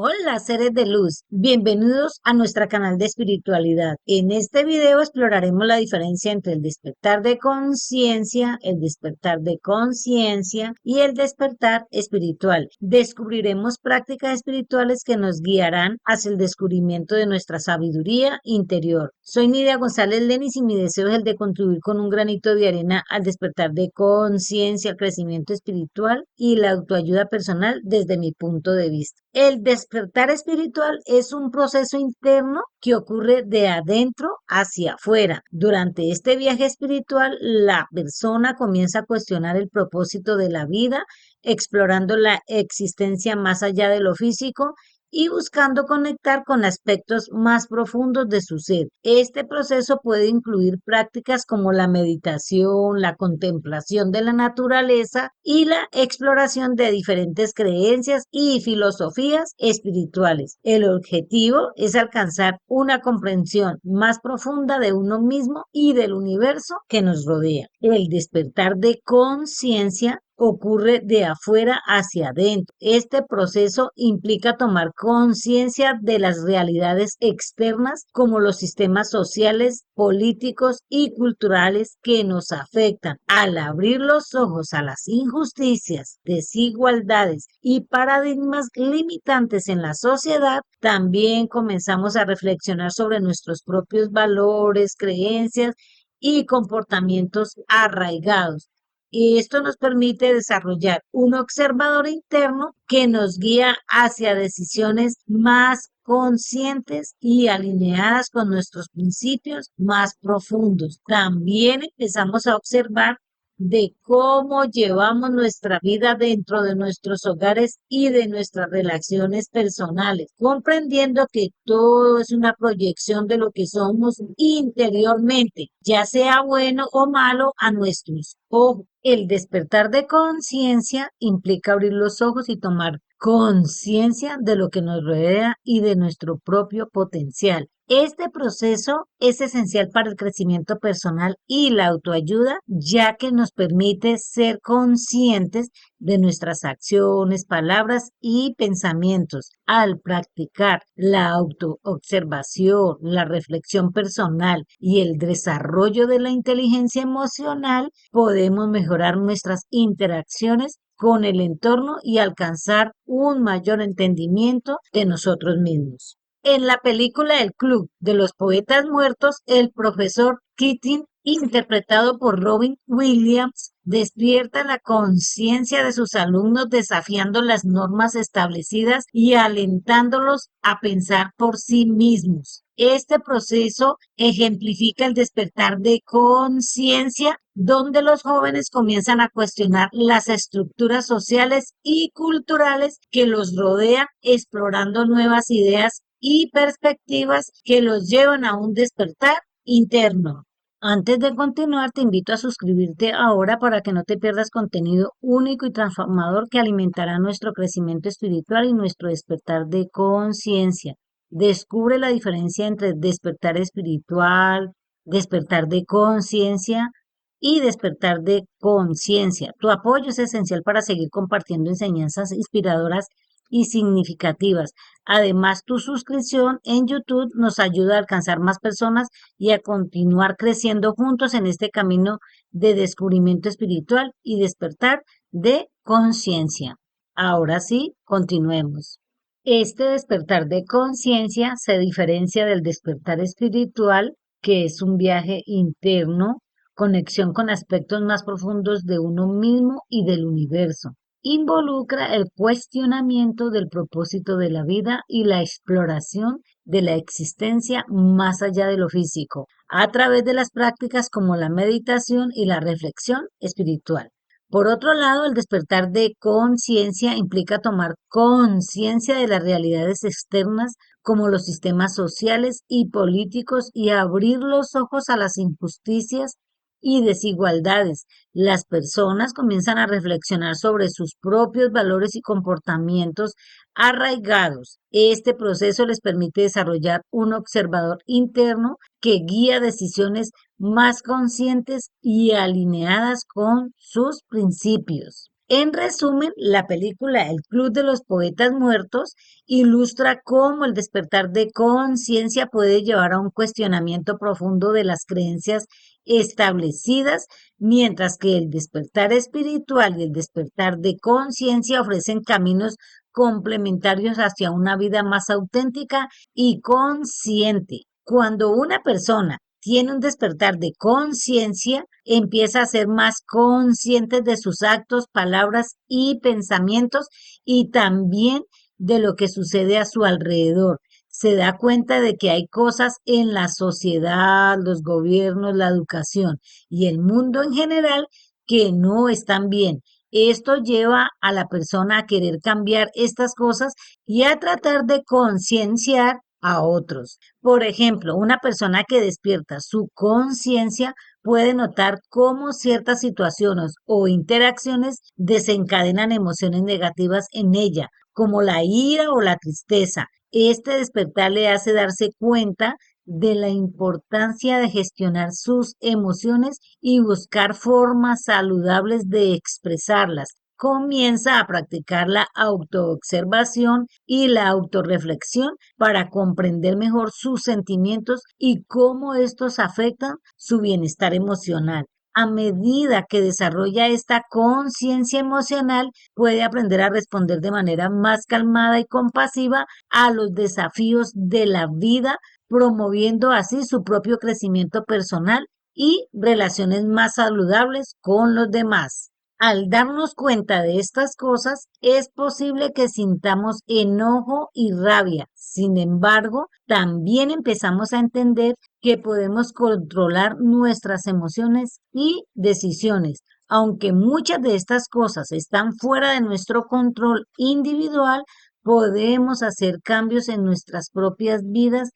Hola, seres de luz. Bienvenidos a nuestro canal de espiritualidad. En este video exploraremos la diferencia entre el despertar de conciencia y el despertar espiritual. Descubriremos prácticas espirituales que nos guiarán hacia el descubrimiento de nuestra sabiduría interior. Soy Nidia González Lenis y mi deseo es el de contribuir con un granito de arena al despertar de conciencia, al crecimiento espiritual y la autoayuda personal desde mi punto de vista. El despertar espiritual es un proceso interno que ocurre de adentro hacia afuera. Durante este viaje espiritual, la persona comienza a cuestionar el propósito de la vida, explorando la existencia más allá de lo físico y buscando conectar con aspectos más profundos de su ser. Este proceso puede incluir prácticas como la meditación, la contemplación de la naturaleza y la exploración de diferentes creencias y filosofías espirituales. El objetivo es alcanzar una comprensión más profunda de uno mismo y del universo que nos rodea. El despertar de conciencia ocurre de afuera hacia adentro. Este proceso implica tomar conciencia de las realidades externas como los sistemas sociales, políticos y culturales que nos afectan. Al abrir los ojos a las injusticias, desigualdades y paradigmas limitantes en la sociedad, también comenzamos a reflexionar sobre nuestros propios valores, creencias y comportamientos arraigados. Y esto nos permite desarrollar un observador interno que nos guía hacia decisiones más conscientes y alineadas con nuestros principios más profundos. También empezamos a observar de cómo llevamos nuestra vida dentro de nuestros hogares y de nuestras relaciones personales, comprendiendo que todo es una proyección de lo que somos interiormente, ya sea bueno o malo a nuestros ojos. El despertar de conciencia implica abrir los ojos y tomar conciencia de lo que nos rodea y de nuestro propio potencial. Este proceso es esencial para el crecimiento personal y la autoayuda, ya que nos permite ser conscientes de nuestras acciones, palabras y pensamientos. Al practicar la autoobservación, la reflexión personal y el desarrollo de la inteligencia emocional, podemos mejorar nuestras interacciones con el entorno y alcanzar un mayor entendimiento de nosotros mismos. En la película El Club de los Poetas Muertos, el profesor Keating, interpretado por Robin Williams, despierta la conciencia de sus alumnos desafiando las normas establecidas y alentándolos a pensar por sí mismos. Este proceso ejemplifica el despertar de conciencia, donde los jóvenes comienzan a cuestionar las estructuras sociales y culturales que los rodean, explorando nuevas ideas y perspectivas que los llevan a un despertar interno. Antes de continuar, te invito a suscribirte ahora para que no te pierdas contenido único y transformador que alimentará nuestro crecimiento espiritual y nuestro despertar de conciencia. Descubre la diferencia entre despertar espiritual, despertar de conciencia y despertar de conciencia. Tu apoyo es esencial para seguir compartiendo enseñanzas inspiradoras y significativas. Además, tu suscripción en YouTube nos ayuda a alcanzar más personas y a continuar creciendo juntos en este camino de descubrimiento espiritual y despertar de conciencia. Ahora sí, continuemos. Este despertar de conciencia se diferencia del despertar espiritual, que es un viaje interno, conexión con aspectos más profundos de uno mismo y del universo. Involucra el cuestionamiento del propósito de la vida y la exploración de la existencia más allá de lo físico, a través de las prácticas como la meditación y la reflexión espiritual. Por otro lado, el despertar de conciencia implica tomar conciencia de las realidades externas como los sistemas sociales y políticos y abrir los ojos a las injusticias y desigualdades. Las personas comienzan a reflexionar sobre sus propios valores y comportamientos arraigados. Este proceso les permite desarrollar un observador interno que guía decisiones más conscientes y alineadas con sus principios. En resumen, la película El Club de los Poetas Muertos ilustra cómo el despertar de conciencia puede llevar a un cuestionamiento profundo de las creencias establecidas, mientras que el despertar espiritual y el despertar de conciencia ofrecen caminos complementarios hacia una vida más auténtica y consciente. Cuando una persona tiene un despertar de conciencia, empieza a ser más consciente de sus actos, palabras y pensamientos y también de lo que sucede a su alrededor. Se da cuenta de que hay cosas en la sociedad, los gobiernos, la educación y el mundo en general que no están bien. Esto lleva a la persona a querer cambiar estas cosas y a tratar de concienciar a otros. Por ejemplo, una persona que despierta su conciencia puede notar cómo ciertas situaciones o interacciones desencadenan emociones negativas en ella, como la ira o la tristeza. Este despertar le hace darse cuenta de la importancia de gestionar sus emociones y buscar formas saludables de expresarlas. Comienza a practicar la autoobservación y la autorreflexión para comprender mejor sus sentimientos y cómo estos afectan su bienestar emocional. A medida que desarrolla esta conciencia emocional, puede aprender a responder de manera más calmada y compasiva a los desafíos de la vida, promoviendo así su propio crecimiento personal y relaciones más saludables con los demás. Al darnos cuenta de estas cosas, es posible que sintamos enojo y rabia. Sin embargo, también empezamos a entender que podemos controlar nuestras emociones y decisiones. Aunque muchas de estas cosas están fuera de nuestro control individual, podemos hacer cambios en nuestras propias vidas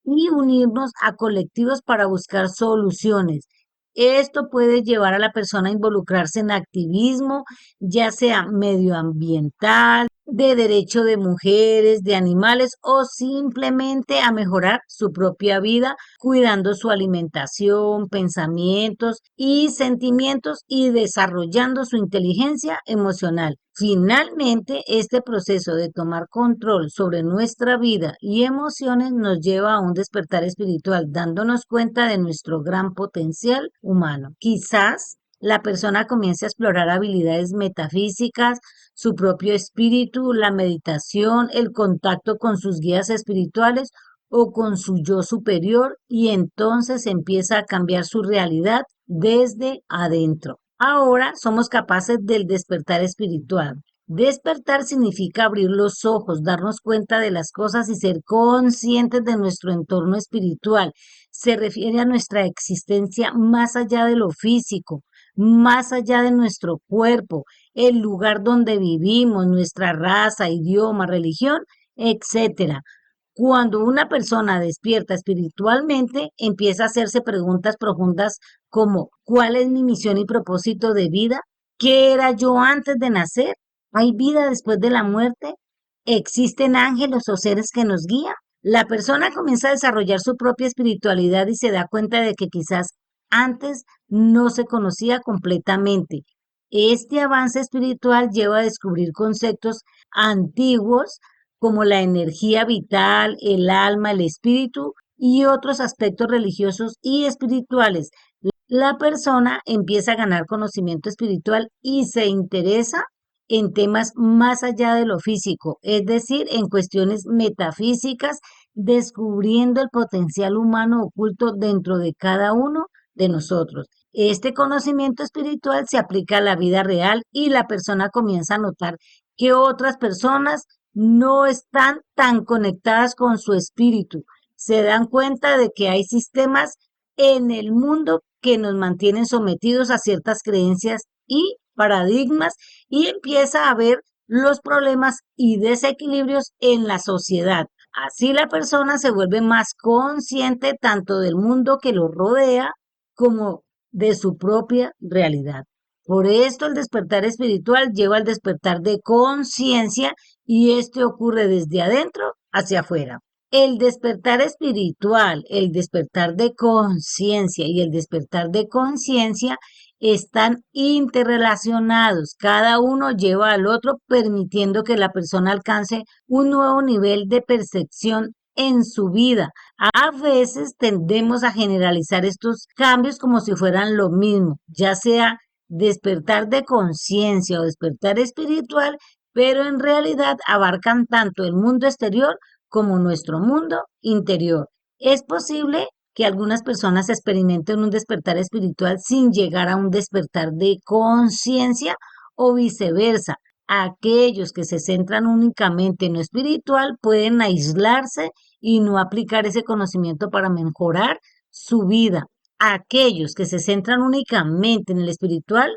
y unirnos a colectivos para buscar soluciones. Esto puede llevar a la persona a involucrarse en activismo, ya sea medioambiental, de derecho de mujeres, de animales o simplemente a mejorar su propia vida, cuidando su alimentación, pensamientos y sentimientos y desarrollando su inteligencia emocional. Finalmente, este proceso de tomar control sobre nuestra vida y emociones nos lleva a un despertar espiritual, dándonos cuenta de nuestro gran potencial humano. Quizás la persona comience a explorar habilidades metafísicas, su propio espíritu, la meditación, el contacto con sus guías espirituales o con su yo superior y entonces empieza a cambiar su realidad desde adentro. Ahora somos capaces del despertar espiritual. Despertar significa abrir los ojos, darnos cuenta de las cosas y ser conscientes de nuestro entorno espiritual. Se refiere a nuestra existencia más allá de lo físico, más allá de nuestro cuerpo, el lugar donde vivimos, nuestra raza, idioma, religión, etcétera. Cuando una persona despierta espiritualmente, empieza a hacerse preguntas profundas como ¿cuál es mi misión y propósito de vida? ¿Qué era yo antes de nacer? ¿Hay vida después de la muerte? ¿Existen ángeles o seres que nos guían? La persona comienza a desarrollar su propia espiritualidad y se da cuenta de que quizás antes no se conocía completamente. Este avance espiritual lleva a descubrir conceptos antiguos como la energía vital, el alma, el espíritu y otros aspectos religiosos y espirituales. La persona empieza a ganar conocimiento espiritual y se interesa en temas más allá de lo físico, es decir, en cuestiones metafísicas, descubriendo el potencial humano oculto dentro de cada uno de nosotros. Este conocimiento espiritual se aplica a la vida real y la persona comienza a notar que otras personas no están tan conectadas con su espíritu. Se dan cuenta de que hay sistemas en el mundo que nos mantienen sometidos a ciertas creencias y paradigmas y empieza a ver los problemas y desequilibrios en la sociedad. Así la persona se vuelve más consciente tanto del mundo que lo rodea como de su propia realidad. Por esto el despertar espiritual lleva al despertar de conciencia y este ocurre desde adentro hacia afuera. El despertar espiritual, el despertar de conciencia y el despertar de conciencia están interrelacionados, cada uno lleva al otro, permitiendo que la persona alcance un nuevo nivel de percepción en su vida. A veces tendemos a generalizar estos cambios como si fueran lo mismo, ya sea despertar de conciencia o despertar espiritual, pero en realidad abarcan tanto el mundo exterior como nuestro mundo interior. Es posible que algunas personas experimenten un despertar espiritual sin llegar a un despertar de conciencia o viceversa. Aquellos que se centran únicamente en lo espiritual pueden aislarse y no aplicar ese conocimiento para mejorar su vida. Aquellos que se centran únicamente en el espiritual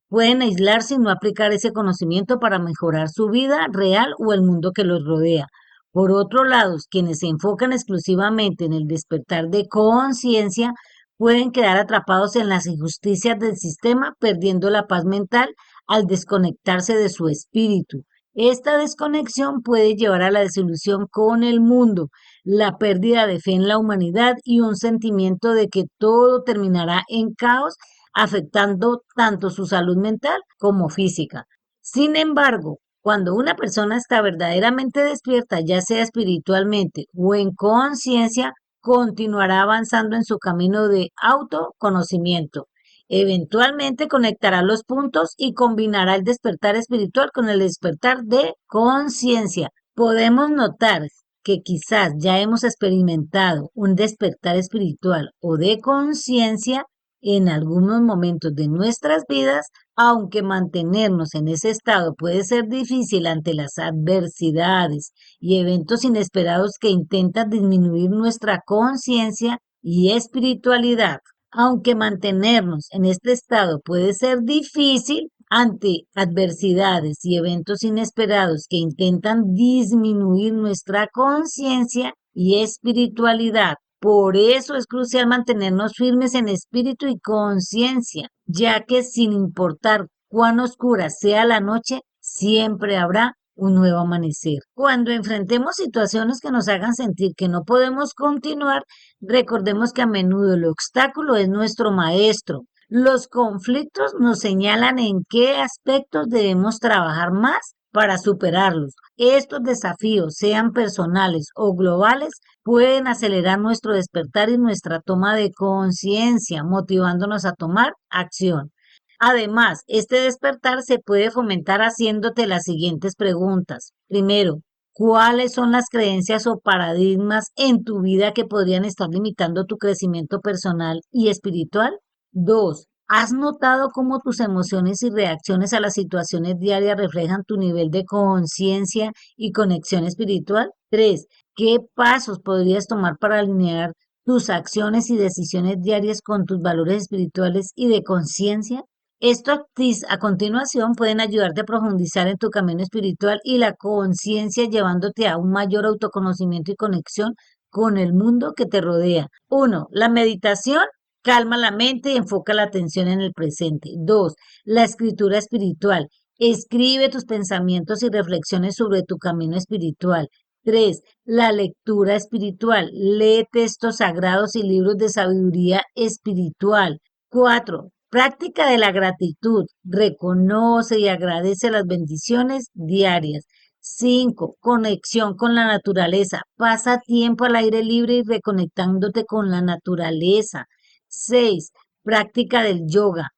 pueden aislarse y no aplicar ese conocimiento para mejorar su vida real o el mundo que los rodea. Por otro lado, quienes se enfocan exclusivamente en el despertar de conciencia pueden quedar atrapados en las injusticias del sistema, perdiendo la paz mental al desconectarse de su espíritu. Esta desconexión puede llevar a la desilusión con el mundo, la pérdida de fe en la humanidad y un sentimiento de que todo terminará en caos, afectando tanto su salud mental como física. Sin embargo, cuando una persona está verdaderamente despierta, ya sea espiritualmente o en conciencia, continuará avanzando en su camino de autoconocimiento. Eventualmente conectará los puntos y combinará el despertar espiritual con el despertar de conciencia. Podemos notar que quizás ya hemos experimentado un despertar espiritual o de conciencia en algunos momentos de nuestras vidas, aunque mantenernos en ese estado puede ser difícil ante las adversidades y eventos inesperados que intentan disminuir nuestra conciencia y espiritualidad. Aunque mantenernos en este estado puede ser difícil ante adversidades y eventos inesperados que intentan disminuir nuestra conciencia y espiritualidad. Por eso es crucial mantenernos firmes en espíritu y conciencia, ya que sin importar cuán oscura sea la noche, siempre habrá un nuevo amanecer. Cuando enfrentemos situaciones que nos hagan sentir que no podemos continuar, recordemos que a menudo el obstáculo es nuestro maestro. Los conflictos nos señalan en qué aspectos debemos trabajar más para superarlos. Estos desafíos, sean personales o globales, pueden acelerar nuestro despertar y nuestra toma de conciencia, motivándonos a tomar acción. Además, este despertar se puede fomentar haciéndote las siguientes preguntas. Primero, ¿cuáles son las creencias o paradigmas en tu vida que podrían estar limitando tu crecimiento personal y espiritual? Dos, ¿has notado cómo tus emociones y reacciones a las situaciones diarias reflejan tu nivel de conciencia y conexión espiritual? Tres, ¿qué pasos podrías tomar para alinear tus acciones y decisiones diarias con tus valores espirituales y de conciencia? Estos tips a continuación pueden ayudarte a profundizar en tu camino espiritual y la conciencia, llevándote a un mayor autoconocimiento y conexión con el mundo que te rodea. Uno, la meditación calma la mente y enfoca la atención en el presente. Dos, la escritura espiritual. Escribe tus pensamientos y reflexiones sobre tu camino espiritual. Tres, la lectura espiritual. Lee textos sagrados y libros de sabiduría espiritual. Cuatro, práctica de la gratitud. Reconoce y agradece las bendiciones diarias. Cinco, conexión con la naturaleza. Pasa tiempo al aire libre y reconectándote con la naturaleza. 6. Práctica del yoga.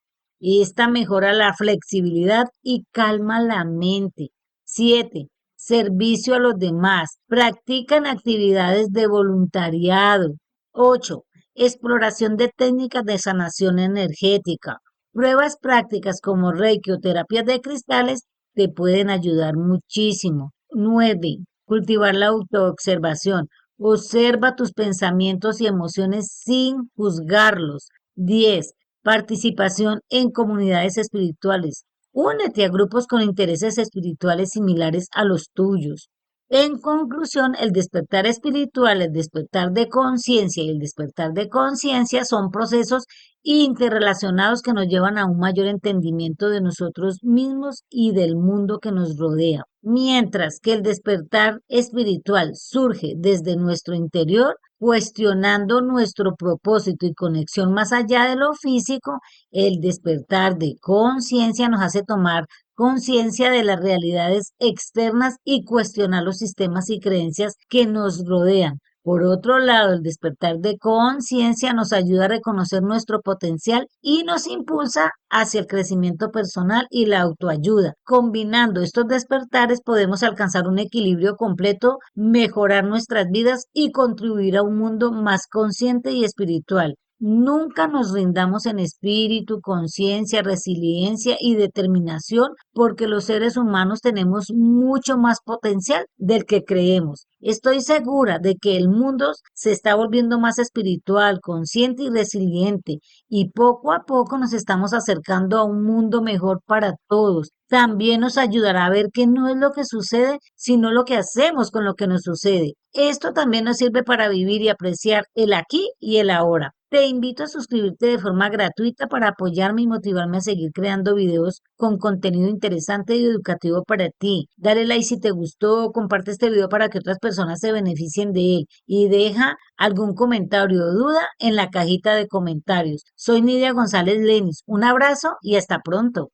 Esta mejora la flexibilidad y calma la mente. 7. Servicio a los demás. Practican actividades de voluntariado. 8. Exploración de técnicas de sanación energética. Pruebas prácticas como Reiki o terapias de cristales te pueden ayudar muchísimo. 9. Cultivar la autoobservación. Observa tus pensamientos y emociones sin juzgarlos. 10. Participación en comunidades espirituales. Únete a grupos con intereses espirituales similares a los tuyos. En conclusión, el despertar espiritual, el despertar de conciencia y el despertar de conciencia son procesos interrelacionados que nos llevan a un mayor entendimiento de nosotros mismos y del mundo que nos rodea. Mientras que el despertar espiritual surge desde nuestro interior, cuestionando nuestro propósito y conexión más allá de lo físico, el despertar de conciencia nos hace tomar conciencia de las realidades externas y cuestionar los sistemas y creencias que nos rodean. Por otro lado, el despertar de conciencia nos ayuda a reconocer nuestro potencial y nos impulsa hacia el crecimiento personal y la autoayuda. Combinando estos despertares podemos alcanzar un equilibrio completo, mejorar nuestras vidas y contribuir a un mundo más consciente y espiritual. Nunca nos rindamos en espíritu, conciencia, resiliencia y determinación, porque los seres humanos tenemos mucho más potencial del que creemos. Estoy segura de que el mundo se está volviendo más espiritual, consciente y resiliente, y poco a poco nos estamos acercando a un mundo mejor para todos. También nos ayudará a ver que no es lo que sucede, sino lo que hacemos con lo que nos sucede. Esto también nos sirve para vivir y apreciar el aquí y el ahora. Te invito a suscribirte de forma gratuita para apoyarme y motivarme a seguir creando videos con contenido interesante y educativo para ti. Dale like si te gustó, comparte este video para que otras personas se beneficien de él y deja algún comentario o duda en la cajita de comentarios. Soy Nidia González Lenis. Un abrazo y hasta pronto.